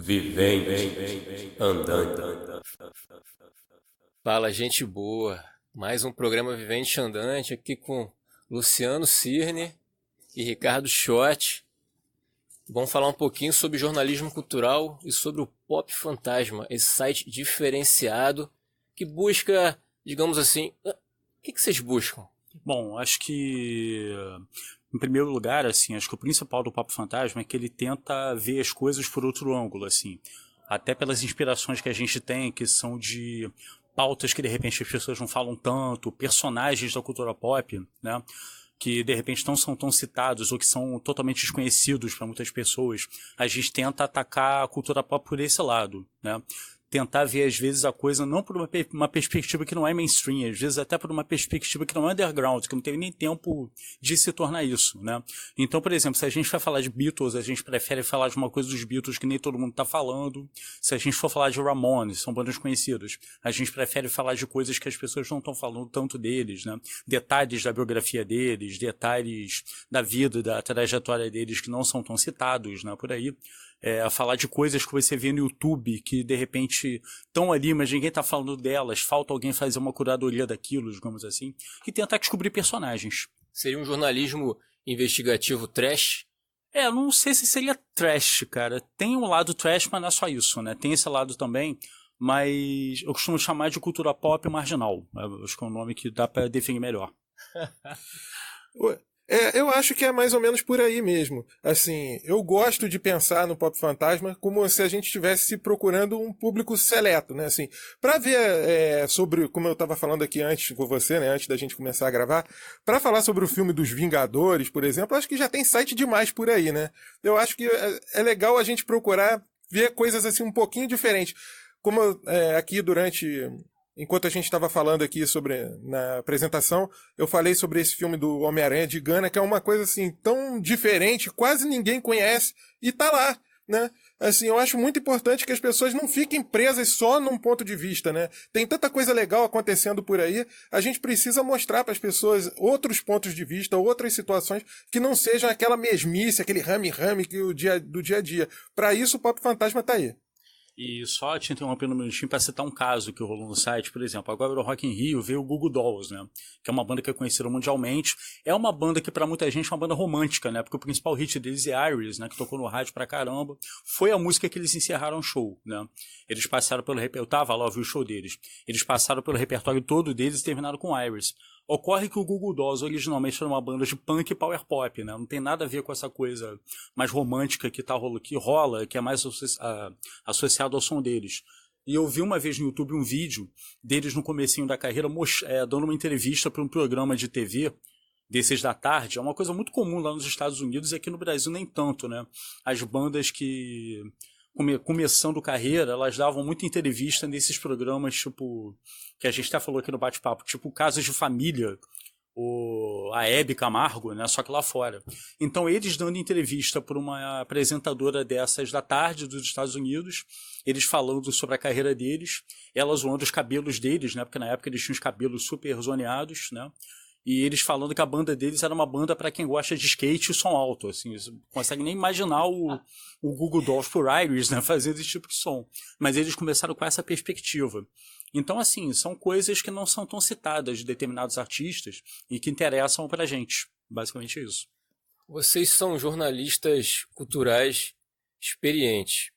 Vivente Andante. Fala, gente boa. Mais um programa Vivente Andante aqui com Luciano Cirne e Ricardo Schott. Vamos falar um pouquinho sobre jornalismo cultural e sobre o Pop Fantasma, esse site diferenciado que busca, digamos assim, o que vocês buscam? Bom, acho que, em primeiro lugar, assim, acho que o principal do Pop Fantasma é que ele tenta ver as coisas por outro ângulo, assim. Até pelas inspirações que a gente tem, que são de pautas que, de repente, as pessoas não falam tanto, personagens da cultura pop, né? Que, de repente, não são tão citados ou que são totalmente desconhecidos para muitas pessoas. A gente tenta atacar a cultura pop por esse lado, né? Tentar ver, às vezes, a coisa não por uma perspectiva que não é mainstream, às vezes até por uma perspectiva que não é underground, que não teve nem tempo de se tornar isso, né? Então, por exemplo, se a gente vai falar de Beatles, a gente prefere falar de uma coisa dos Beatles que nem todo mundo tá falando. Se a gente for falar de Ramones, são bandas conhecidas, a gente prefere falar de coisas que as pessoas não estão falando tanto deles, né? Detalhes da biografia deles, detalhes da vida, da trajetória deles que não são tão citados, né? Por aí. A falar de coisas que você vê no YouTube que de repente estão ali, mas ninguém está falando delas, falta alguém fazer uma curadoria daquilo, digamos assim, e tentar descobrir personagens. Seria um jornalismo investigativo trash? Não sei se seria trash, cara. Tem um lado trash, mas não é só isso, né? Tem esse lado também, mas eu costumo chamar de cultura pop marginal. Acho que é um nome que dá para definir melhor. Eu acho que é mais ou menos por aí mesmo. Assim, eu gosto de pensar no Pop Fantasma como se a gente estivesse procurando um público seleto, né? Assim, para ver sobre, como eu estava falando aqui antes com você, né? Antes da gente começar a gravar, para falar sobre o filme dos Vingadores, por exemplo, acho que já tem site demais por aí, né? Eu acho que é legal a gente procurar ver coisas assim um pouquinho diferentes. Como aqui enquanto a gente estava falando aqui na apresentação, eu falei sobre esse filme do Homem-Aranha de Gana, que é uma coisa assim tão diferente, quase ninguém conhece, e tá lá, né? Assim, eu acho muito importante que as pessoas não fiquem presas só num ponto de vista, né? Tem tanta coisa legal acontecendo por aí, a gente precisa mostrar para as pessoas outros pontos de vista, outras situações que não sejam aquela mesmice, aquele rame-rame do dia a dia. Para isso o Pop Fantasma tá aí. E só te interrompendo um minutinho para citar um caso que rolou no site, por exemplo, agora no Rock in Rio veio o Goo Goo Dolls, né? Que é uma banda que é conhecida mundialmente. É uma banda que para muita gente é uma banda romântica, né? Porque o principal hit deles é Iris, né? Que tocou no rádio pra caramba. Foi a música que eles encerraram o show, né? Eles passaram pelo repertório, eu tava lá, eu vi o show deles. Eles passaram pelo repertório todo deles e terminaram com Iris. Ocorre que o Goo Goo Dolls originalmente era uma banda de punk e power pop, né? Não tem nada a ver com essa coisa mais romântica que rola, que é mais associado ao som deles. E eu vi uma vez no YouTube um vídeo deles no comecinho da carreira dando uma entrevista para um programa de TV desses da tarde. É uma coisa muito comum lá nos Estados Unidos e aqui no Brasil nem tanto, né? As bandas que começando carreira, elas davam muita entrevista nesses programas, tipo, que a gente até falou aqui no bate-papo, tipo Casos de Família, a Hebe Camargo, né, só que lá fora. Então eles dando entrevista por uma apresentadora dessas da tarde dos Estados Unidos, eles falando sobre a carreira deles, ela zoando os cabelos deles, né, porque na época eles tinham os cabelos super zoneados, né, e eles falando que a banda deles era uma banda para quem gosta de skate e som alto, assim, você não consegue nem imaginar o Goo Goo Dolls por Iris, né, fazendo esse tipo de som. Mas eles começaram com essa perspectiva. Então, assim, são coisas que não são tão citadas de determinados artistas e que interessam pra gente. Basicamente isso. Vocês são jornalistas culturais experientes.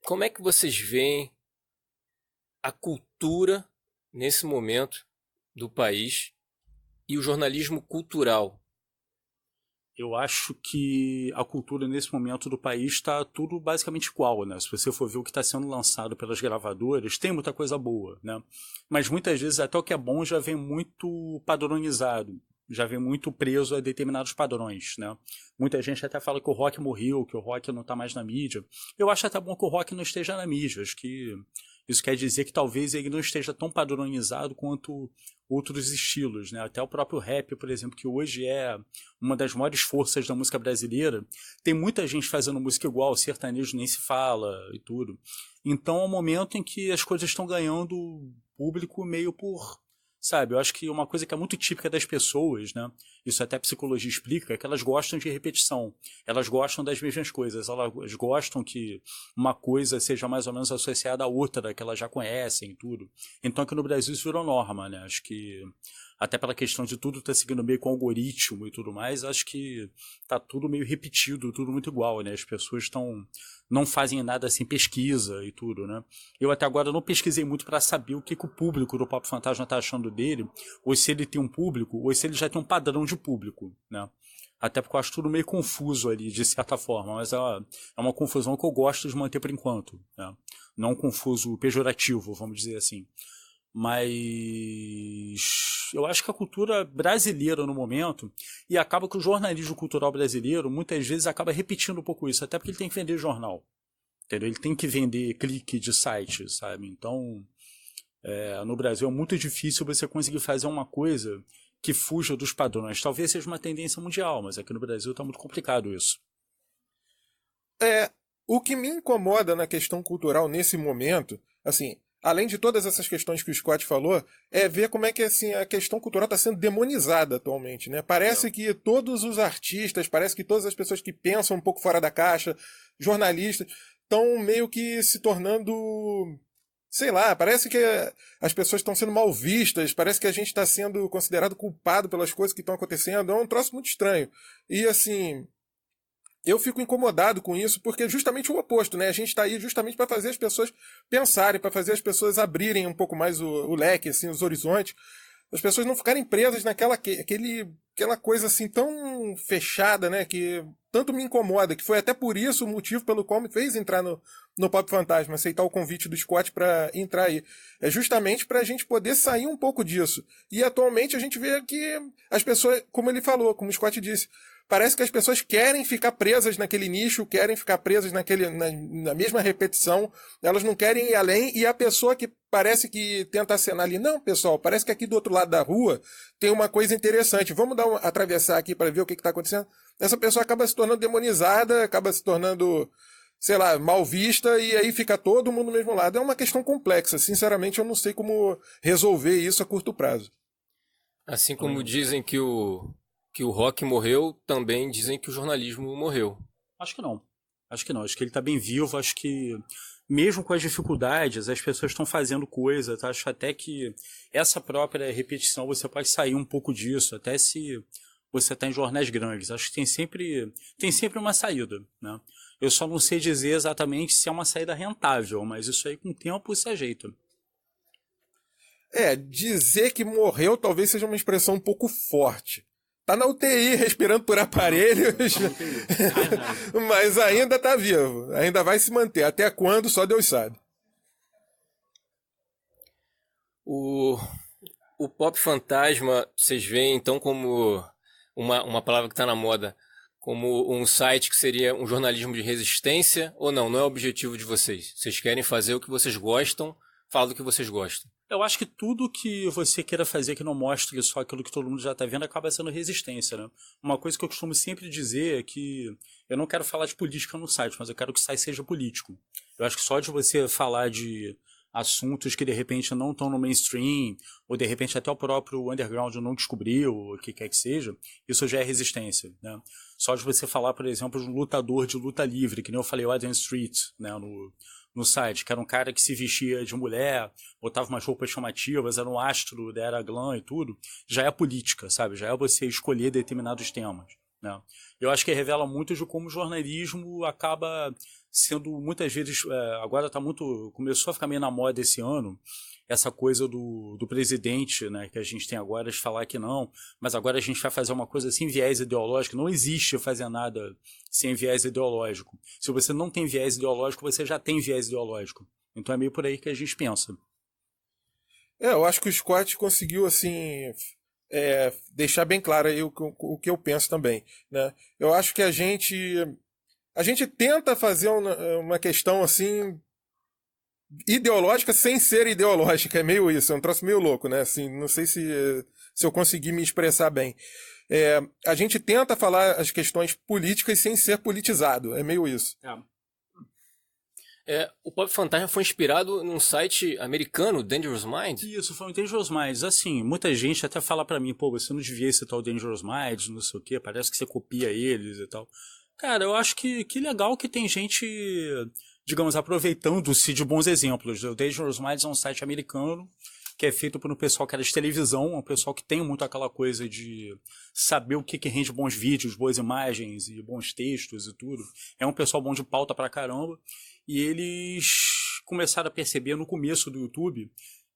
Como é que vocês veem a cultura nesse momento do país e o jornalismo cultural? Eu acho que a cultura nesse momento do país está tudo basicamente igual, né? Se você for ver o que está sendo lançado pelas gravadoras, tem muita coisa boa, né? Mas muitas vezes até o que é bom já vem muito padronizado, já vem muito preso a determinados padrões, né? Muita gente até fala que o rock morreu, que o rock não está mais na mídia. Eu acho até bom que o rock não esteja na mídia. Acho que isso quer dizer que talvez ele não esteja tão padronizado quanto outros estilos, né? Até o próprio rap, por exemplo, que hoje é uma das maiores forças da música brasileira, tem muita gente fazendo música igual, sertanejo nem se fala e tudo. Então é um momento em que as coisas estão ganhando público meio por sabe? Eu acho que uma coisa que é muito típica das pessoas, né? Isso até a psicologia explica, é que elas gostam de repetição. Elas gostam das mesmas coisas. Elas gostam que uma coisa seja mais ou menos associada à outra, que elas já conhecem e tudo. Então aqui no Brasil isso virou norma, né? Acho que até pela questão de tudo estar seguindo meio com algoritmo e tudo mais, acho que tá tudo meio repetido, tudo muito igual, né? As pessoas não fazem nada sem pesquisa e tudo, né? Eu até agora não pesquisei muito para saber o que o público do Pop Fantasma tá achando dele, ou se ele tem um público, ou se ele já tem um padrão de público, né? Até porque eu acho tudo meio confuso ali, de certa forma, mas é uma confusão que eu gosto de manter por enquanto, né? Não um confuso pejorativo, vamos dizer assim. Mas eu acho que a cultura brasileira no momento, e acaba que o jornalismo cultural brasileiro muitas vezes acaba repetindo um pouco isso, até porque ele tem que vender jornal, entendeu? Ele tem que vender clique de site, sabe? Então, no Brasil é muito difícil você conseguir fazer uma coisa que fuja dos padrões. Talvez seja uma tendência mundial, mas aqui no Brasil está muito complicado isso. O que me incomoda na questão cultural nesse momento, assim, além de todas essas questões que o Scott falou, é ver como é que assim, a questão cultural está sendo demonizada atualmente, né? Parece que todos os artistas, parece que todas as pessoas que pensam um pouco fora da caixa, jornalistas, estão meio que se tornando, sei lá, parece que as pessoas estão sendo mal vistas, parece que a gente está sendo considerado culpado pelas coisas que estão acontecendo. É um troço muito estranho. E assim, eu fico incomodado com isso, porque é justamente o oposto, né? A gente está aí justamente para fazer as pessoas pensarem, para fazer as pessoas abrirem um pouco mais o leque, assim, os horizontes, as pessoas não ficarem presas aquela coisa assim tão fechada, né? Que tanto me incomoda, que foi até por isso o motivo pelo qual me fez entrar no Pop Fantasma, aceitar o convite do Scott para entrar aí. É justamente para a gente poder sair um pouco disso. E atualmente a gente vê que as pessoas, como ele falou, como o Scott disse, parece que as pessoas querem ficar presas naquele nicho, querem ficar presas na mesma repetição, elas não querem ir além, e a pessoa que parece que tenta acenar ali, não, pessoal, parece que aqui do outro lado da rua tem uma coisa interessante, vamos atravessar aqui para ver o que está acontecendo. Essa pessoa acaba se tornando demonizada, acaba se tornando, sei lá, mal vista, e aí fica todo mundo do mesmo lado. É uma questão complexa, sinceramente eu não sei como resolver isso a curto prazo. Assim como dizem que o rock morreu, também dizem que o jornalismo morreu. Acho que não. Acho que ele está bem vivo. Acho que, mesmo com as dificuldades, as pessoas estão fazendo coisa. Tá? Acho até que essa própria repetição, você pode sair um pouco disso, até se você está em jornais grandes. Acho que tem sempre uma saída, né? Eu só não sei dizer exatamente se é uma saída rentável, mas isso aí com o tempo se ajeita. Dizer que morreu talvez seja uma expressão um pouco forte. Tá na UTI, respirando por aparelhos, mas ainda tá vivo, ainda vai se manter. Até quando, só Deus sabe. O Pop Fantasma, vocês veem então como uma palavra que está na moda, como um site que seria um jornalismo de resistência, ou não? Não é o objetivo de vocês? Vocês querem fazer o que vocês gostam, fala do que vocês gostam. Eu acho que tudo que você queira fazer que não mostre só aquilo que todo mundo já está vendo acaba sendo resistência, né? Uma coisa que eu costumo sempre dizer é que eu não quero falar de política no site, mas eu quero que o site seja político. Eu acho que só de você falar de assuntos que de repente não estão no mainstream, ou de repente até o próprio underground não descobriu, o que quer que seja, isso já é resistência, né? Só de você falar, por exemplo, de um lutador de luta livre, que nem eu falei, o Adrian Street, né, no site, que era um cara que se vestia de mulher, botava umas roupas chamativas, era um astro da era glam e tudo, já é política, sabe? Já é você escolher determinados temas, né? Eu acho que revela muito de como o jornalismo acaba sendo muitas vezes, agora começou a ficar meio na moda esse ano, essa coisa do presidente, né, que a gente tem agora, de falar que não, mas agora a gente vai fazer uma coisa sem viés ideológico. Não existe fazer nada sem viés ideológico. Se você não tem viés ideológico, você já tem viés ideológico. Então é meio por aí que a gente pensa. Eu acho que o Scott conseguiu, assim, deixar bem claro aí o que eu penso também, né? Eu acho que a gente tenta fazer uma questão, assim, ideológica sem ser ideológica, é meio isso, é um troço meio louco, né? Assim, não sei se eu consegui me expressar bem. A gente tenta falar as questões políticas sem ser politizado, é meio isso. O Pop Fantasma foi inspirado num site americano, Dangerous Minds? Isso, foi o Dangerous Minds. Assim, muita gente até fala pra mim, pô, você não devia citar o Dangerous Minds, não sei o quê, parece que você copia eles e tal. Cara, eu acho que legal que tem gente, digamos, aproveitando-se de bons exemplos. O Dangerous Minds é um site americano que é feito por um pessoal que era de televisão, um pessoal que tem muito aquela coisa de saber o que rende bons vídeos, boas imagens e bons textos e tudo. É um pessoal bom de pauta pra caramba. E eles começaram a perceber no começo do YouTube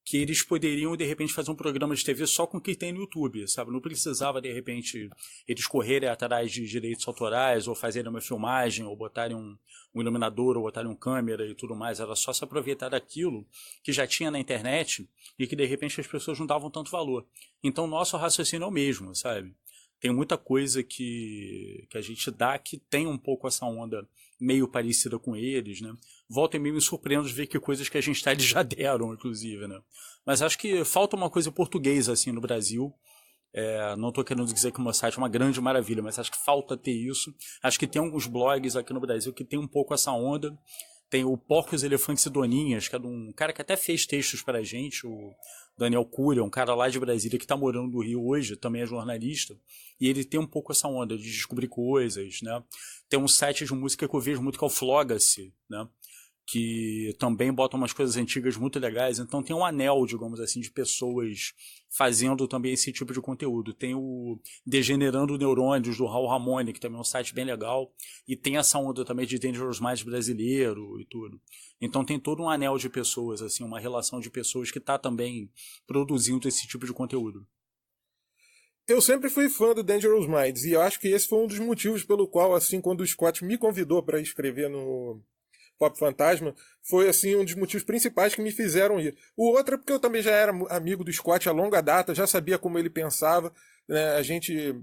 que eles poderiam, de repente, fazer um programa de TV só com o que tem no YouTube, sabe? Não precisava, de repente, eles correrem atrás de direitos autorais, ou fazerem uma filmagem, ou botarem um iluminador, ou botarem um câmera e tudo mais. Era só se aproveitar daquilo que já tinha na internet e que, de repente, as pessoas não davam tanto valor. Então, nosso raciocínio é o mesmo, sabe? Tem muita coisa que a gente dá que tem um pouco essa onda meio parecida com eles, né? Volta e meio me surpreendo de ver que coisas que a gente tá, eles já deram, inclusive, né? Mas acho que falta uma coisa portuguesa, assim, no Brasil. Não tô querendo dizer que o meu site é uma grande maravilha, mas acho que falta ter isso. Acho que tem alguns blogs aqui no Brasil que tem um pouco essa onda. Tem o Porcos, Elefantes e Doninhas, que é de um cara que até fez textos pra gente, o Daniel Cury, um cara lá de Brasília que tá morando no Rio hoje, também é jornalista, e ele tem um pouco essa onda de descobrir coisas, né? Tem um site de música que eu vejo muito que é o Floga-se, né? Que também bota umas coisas antigas muito legais. Então tem um anel, digamos assim, de pessoas fazendo também esse tipo de conteúdo. Tem o Degenerando Neurônios, do Raul Ramone, que também é um site bem legal. E tem essa onda também de Dangerous Minds brasileiro e tudo. Então tem todo um anel de pessoas, assim, uma relação de pessoas que está também produzindo esse tipo de conteúdo. Eu sempre fui fã do Dangerous Minds, e eu acho que esse foi um dos motivos pelo qual, assim, quando o Scott me convidou para escrever no Pop Fantasma, foi assim um dos motivos principais que me fizeram ir. O outro é porque eu também já era amigo do Scott há longa data, já sabia como ele pensava, né? A gente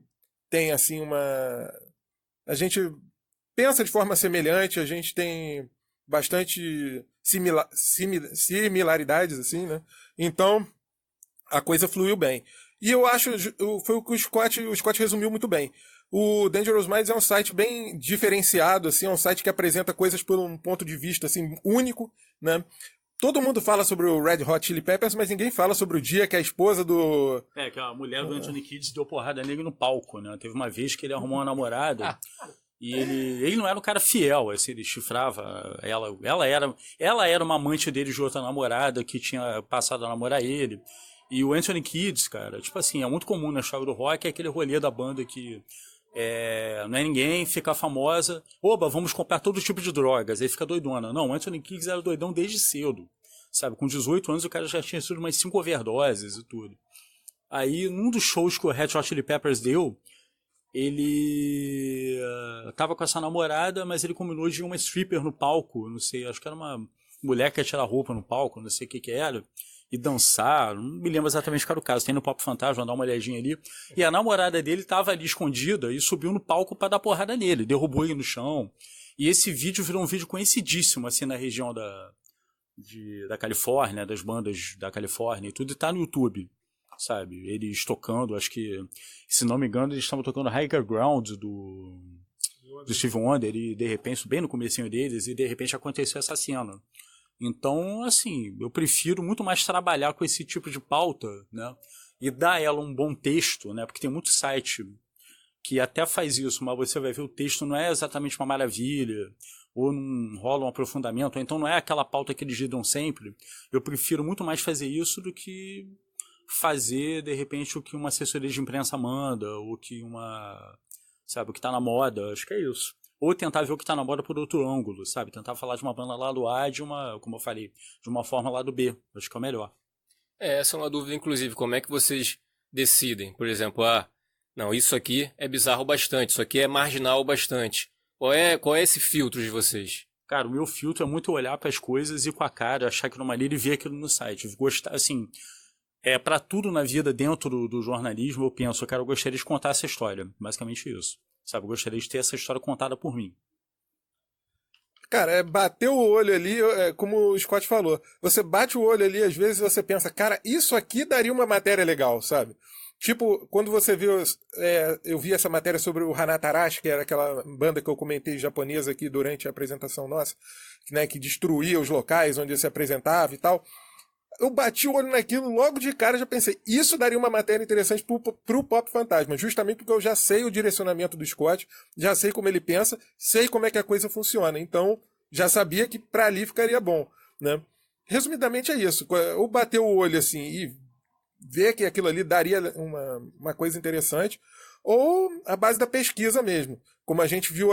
tem assim a gente pensa de forma semelhante, a gente tem bastante similaridades, assim, né? Então a coisa fluiu bem. E eu acho, foi o que o Scott resumiu muito bem. O Dangerous Minds é um site bem diferenciado, assim, é um site que apresenta coisas por um ponto de vista assim, único, né? Todo mundo fala sobre o Red Hot Chili Peppers, mas ninguém fala sobre o dia que a esposa do... que a mulher do Anthony Kiedis deu porrada nele no palco, né? Teve uma vez que ele arrumou uma namorada e ele não era um cara fiel, assim, ele chifrava ela. Ela era uma amante dele de outra namorada que tinha passado a namorar ele. E o Anthony Kiedis, cara, tipo assim, é muito comum na história do rock, é aquele rolê da banda que não é ninguém, fica famosa, oba, vamos comprar todo tipo de drogas, aí fica doidona. Não, o Anthony Kiedis era doidão desde cedo, sabe? Com 18 anos o cara já tinha sido umas 5 overdoses e tudo. Aí, num dos shows que o Red Hot Chili Peppers deu, ele tava com essa namorada, mas ele combinou de ir uma stripper no palco, não sei, acho que era uma mulher que ia tirar roupa no palco, não sei o que era, e dançar, não me lembro exatamente qual era o caso, tem no Pop Fantasma, dá uma olhadinha ali, e a namorada dele tava ali escondida e subiu no palco para dar porrada nele, derrubou ele no chão, e esse vídeo virou um vídeo conhecidíssimo, assim, na região da Califórnia, das bandas da Califórnia e tudo, e tá no YouTube, sabe, eles tocando, acho que, se não me engano, eles estavam tocando Higher Ground do Stevie Wonder, e de repente, bem no comecinho deles, e de repente aconteceu essa cena. Então, assim, eu prefiro muito mais trabalhar com esse tipo de pauta, né? E dar a ela um bom texto, né? Porque tem muito site que até faz isso, mas você vai ver o texto não é exatamente uma maravilha, ou não rola um aprofundamento, ou então não é aquela pauta que eles lidam sempre. Eu prefiro muito mais fazer isso do que fazer, de repente, o que uma assessoria de imprensa manda, ou que sabe, o que tá na moda, acho que é isso. Ou tentar ver o que está na moda por outro ângulo, sabe? Tentar falar de uma banda lá do A, como eu falei, de uma forma lá do B. Acho que é o melhor. Essa é uma dúvida, inclusive. Como é que vocês decidem? Por exemplo, não, isso aqui é bizarro bastante, isso aqui é marginal bastante. Qual é esse filtro de vocês? Cara, o meu filtro é muito olhar para as coisas e com a cara, achar aquilo maneiro e ver aquilo no site. Gostar, assim, para tudo na vida dentro do jornalismo, eu penso, cara, eu gostaria de contar essa história. Basicamente isso. Sabe, eu gostaria de ter essa história contada por mim. Cara, bater o olho ali, como o Scott falou. Você bate o olho ali, às vezes você pensa, cara, isso aqui daria uma matéria legal, sabe? Tipo, quando você viu, eu vi essa matéria sobre o Hanatarashi, que era aquela banda que eu comentei japonesa aqui durante a apresentação nossa, né, que destruía os locais onde se apresentava e tal. Eu bati o olho naquilo, logo de cara já pensei, isso daria uma matéria interessante pro Pop Fantasma, justamente porque eu já sei o direcionamento do Scott, já sei como ele pensa, sei como é que a coisa funciona, então já sabia que pra ali ficaria bom, né? Resumidamente é isso, ou bater o olho assim e ver que aquilo ali daria uma coisa interessante, ou a base da pesquisa mesmo. Como a gente viu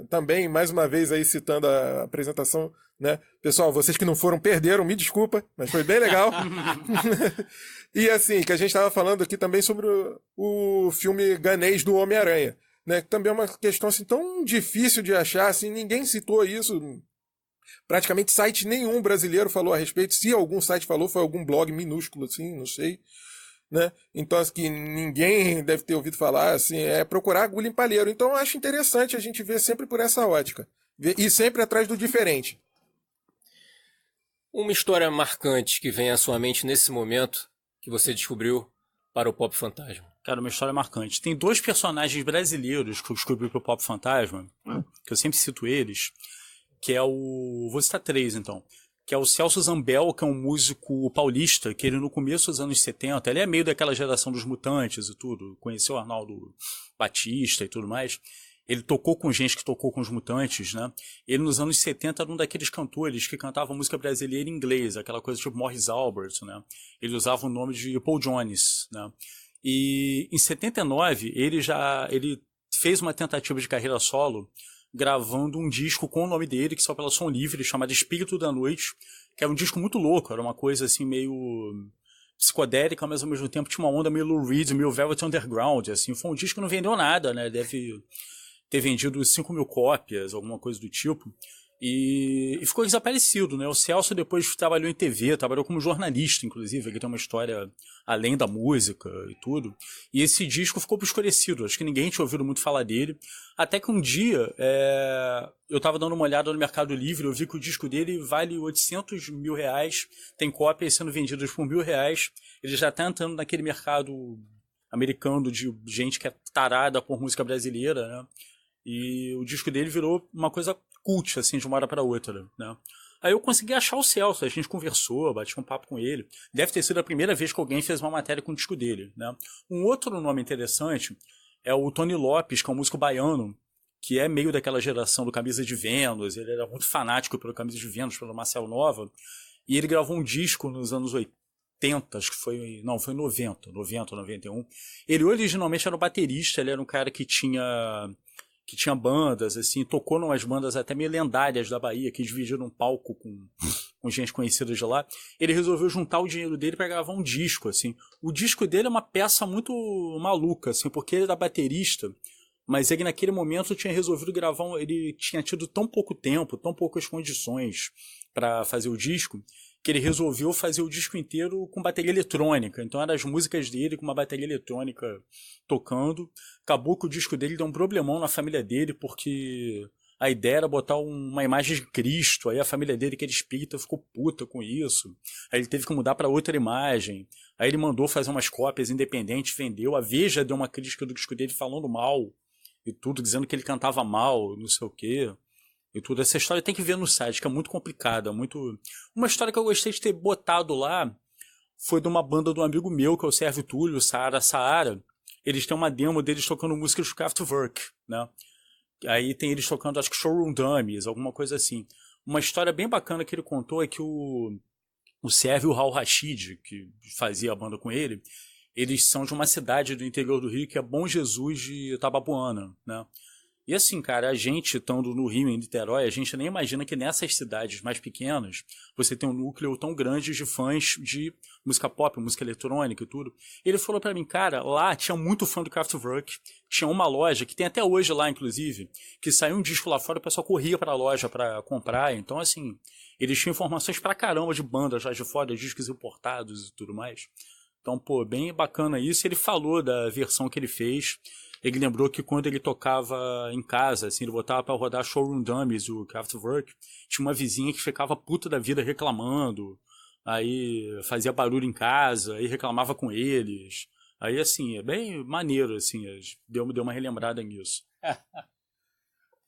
também, mais uma vez aí citando a apresentação, né? Pessoal, vocês que não foram perderam, me desculpa, mas foi bem legal. E assim, que a gente estava falando aqui também sobre o filme ganês do Homem-Aranha, né? Que também é uma questão assim, tão difícil de achar, assim, ninguém citou isso. Praticamente site nenhum brasileiro falou a respeito. Se algum site falou, foi algum blog minúsculo, assim, não sei. Né? Então, assim, que ninguém deve ter ouvido falar, assim, é procurar agulha em palheiro. Então, eu acho interessante a gente ver sempre por essa ótica. E sempre atrás do diferente. Uma história marcante que vem à sua mente nesse momento que você descobriu para o Pop Fantasma. Cara, uma história marcante. Tem 2 personagens brasileiros que eu descobri pro Pop Fantasma, que eu sempre cito eles, que é o... Vou citar 3, então. Que é o Celso Zambel, que é um músico paulista, que ele no começo dos anos 70, ele é meio daquela geração dos Mutantes e tudo, conheceu o Arnaldo Batista e tudo mais. Ele tocou com gente que tocou com os Mutantes, né? Ele nos anos 70 era um daqueles cantores que cantava música brasileira em inglês, aquela coisa tipo Morris Albert, né? Ele usava o nome de Paul Jones, né? E em 79 ele fez uma tentativa de carreira solo, gravando um disco com o nome dele, que saiu pela Som Livre, chamado Espírito da Noite, que era um disco muito louco, era uma coisa assim meio psicodélica, mas ao mesmo tempo tinha uma onda meio Lou Reed, meio Velvet Underground, assim. Foi um disco que não vendeu nada, né? Deve ter vendido 5 mil cópias, alguma coisa do tipo. E ficou desaparecido, né? O Celso depois trabalhou em TV, trabalhou como jornalista, inclusive. Ele tem uma história além da música e tudo. E esse disco ficou obscurecido. Acho que ninguém tinha ouvido muito falar dele. Até que um dia, eu estava dando uma olhada no Mercado Livre, eu vi que o disco dele vale 800 mil reais. Tem cópias sendo vendidas por R$1.000. Ele já está entrando naquele mercado americano de gente que é tarada por música brasileira, né? E o disco dele virou uma coisa cult, assim, de uma hora para outra, né? Aí eu consegui achar o Celso, a gente conversou, bati um papo com ele. Deve ter sido a primeira vez que alguém fez uma matéria com o disco dele, né? Um outro nome interessante é o Tony Lopes, que é um músico baiano, que é meio daquela geração do Camisa de Vênus. Ele era muito fanático pelo Camisa de Vênus, pelo Marcel Nova. E ele gravou um disco nos anos 80, acho que foi... Não, foi 90, 91. Ele originalmente era um baterista, ele era um cara que tinha bandas, assim, tocou em umas bandas até meio lendárias da Bahia, que dividiram um palco com gente conhecida de lá. Ele resolveu juntar o dinheiro dele para gravar um disco, assim. O disco dele é uma peça muito maluca, assim, porque ele era baterista, mas ele naquele momento tinha resolvido gravar, ele tinha tido tão pouco tempo, tão poucas condições para fazer o disco, que ele resolveu fazer o disco inteiro com bateria eletrônica. Então eram as músicas dele com uma bateria eletrônica tocando. Acabou que o disco dele deu um problemão na família dele, porque a ideia era botar uma imagem de Cristo, aí a família dele, que era espírita, ficou puta com isso. Aí ele teve que mudar para outra imagem. Aí ele mandou fazer umas cópias independentes, vendeu. A Veja deu uma crítica do disco dele falando mal e tudo, dizendo que ele cantava mal, não sei o quê. E tudo. Essa história tem que ver no site, que é muito complicada. Muito... Uma história que eu gostei de ter botado lá foi de uma banda de um amigo meu, que é o Sérgio Túlio, Saara. Eles têm uma demo deles tocando músicas do Kraftwerk, né? Aí tem eles tocando, acho que Showroom Dummies, alguma coisa assim. Uma história bem bacana que ele contou é que o Sérgio e o Raul Rashid, que fazia a banda com ele, eles são de uma cidade do interior do Rio, que é Bom Jesus de Itabapoana, né? E assim, cara, a gente estando no Rio, em Niterói, a gente nem imagina que nessas cidades mais pequenas você tem um núcleo tão grande de fãs de música pop, música eletrônica e tudo. Ele falou pra mim, cara, lá tinha muito fã do Kraftwerk, tinha uma loja, que tem até hoje lá, inclusive, que saiu um disco lá fora, o pessoal corria pra loja pra comprar. Então, assim, eles tinham informações pra caramba de bandas lá de fora, discos importados e tudo mais. Então, pô, bem bacana isso. Ele falou da versão que ele fez. Ele lembrou que quando ele tocava em casa, assim, ele botava pra rodar Showroom Dummies, o Kraftwerk, tinha uma vizinha que ficava puta da vida reclamando, aí fazia barulho em casa, aí reclamava com eles, Aí, assim, é bem maneiro, assim, deu uma relembrada nisso.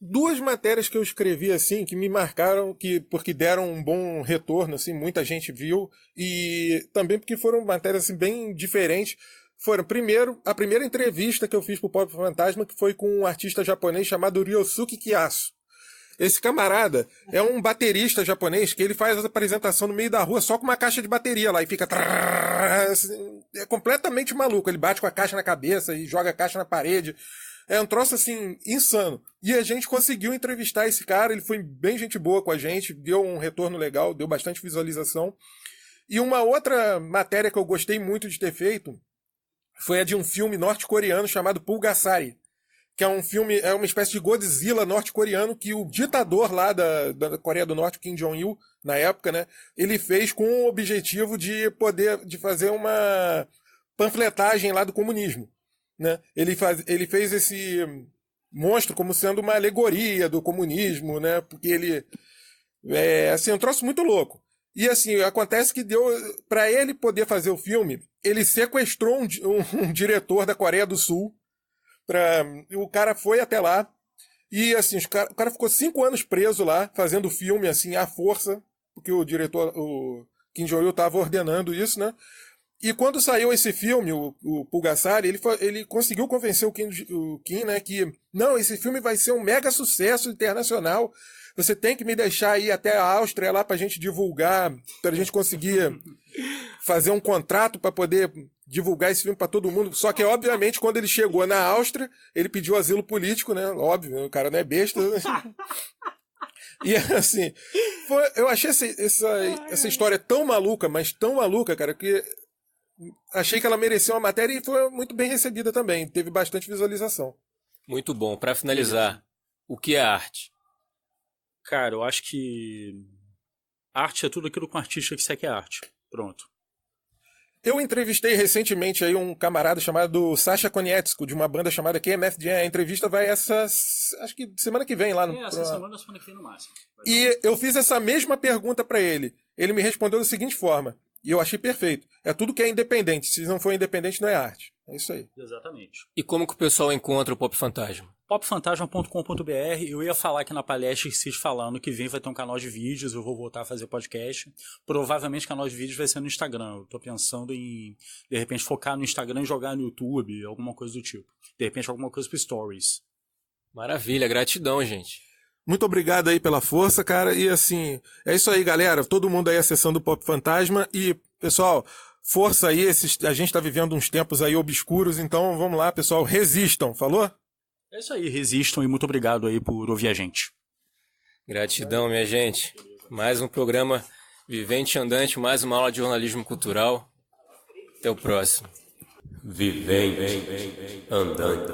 Duas matérias que eu escrevi assim que me marcaram porque deram um bom retorno, assim, muita gente viu, e também porque foram matérias assim, bem diferentes. Foram, primeiro, a primeira entrevista que eu fiz pro Pop Fantasma, que foi com um artista japonês chamado Ryosuke Kiyasu. Esse camarada é um baterista japonês que ele faz a apresentação no meio da rua só com uma caixa de bateria lá e fica... É completamente maluco. Ele bate com a caixa na cabeça e joga a caixa na parede. É um troço, assim, insano. E a gente conseguiu entrevistar esse cara, ele foi bem gente boa com a gente, deu um retorno legal, deu bastante visualização. E uma outra matéria que eu gostei muito de ter feito foi a de um filme norte-coreano chamado Pulgasari, que é um filme, é uma espécie de Godzilla norte-coreano que o ditador lá da Coreia do Norte, Kim Jong-il, na época, né, ele fez com o objetivo de fazer uma panfletagem lá do comunismo. Né? Ele fez esse monstro como sendo uma alegoria do comunismo, né? Porque ele assim, um troço muito louco. E assim, acontece que deu para ele poder fazer o filme, ele sequestrou um diretor da Coreia do Sul. O cara foi até lá e assim, o cara ficou 5 anos preso lá, fazendo o filme assim, à força, porque o diretor, o Kim Jong-il, estava ordenando isso, né? E quando saiu esse filme, o Pulgasari, ele conseguiu convencer o Kim, né, que não, esse filme vai ser um mega sucesso internacional. Você tem que me deixar ir até a Áustria lá pra gente divulgar, pra gente conseguir fazer um contrato para poder divulgar esse filme para todo mundo. Só que, obviamente, quando ele chegou na Áustria, ele pediu asilo político, né? Óbvio, o cara não é besta. E assim, eu achei essa história tão maluca, mas tão maluca, cara, que achei que ela merecia uma matéria e foi muito bem recebida também. Teve bastante visualização. Muito bom. Para finalizar, o que é arte? Cara, eu acho que arte é tudo aquilo que um artista quiser que é arte. Pronto. Eu entrevistei recentemente aí um camarada chamado Sasha Konietzko, de uma banda chamada KMF Jam. A entrevista vai acho que semana que vem lá no... Essa semana que vem no máximo. E eu fiz essa mesma pergunta para ele. Ele me respondeu da seguinte forma, e eu achei perfeito. É tudo que é independente. Se não for independente, não é arte. É isso aí. Exatamente. E como que o pessoal encontra o Pop Fantasma? popfantasma.com.br. Eu ia falar aqui na palestra que vocês falando que vem vai ter um canal de vídeos, eu vou voltar a fazer podcast. Provavelmente o canal de vídeos vai ser no Instagram. Eu tô pensando em, de repente, focar no Instagram e jogar no YouTube, alguma coisa do tipo. De repente, alguma coisa pro Stories. Maravilha, gratidão, gente. Muito obrigado aí pela força, cara. E assim, é isso aí, galera. Todo mundo aí acessando o Pop Fantasma. E, pessoal, força aí. A gente tá vivendo uns tempos aí obscuros, então vamos lá, pessoal. Resistam, falou? É isso aí, resistam e muito obrigado aí por ouvir a gente. Gratidão, minha gente. Mais um programa Vivente Andante, mais uma aula de jornalismo cultural. Até o próximo. Vivente Andante.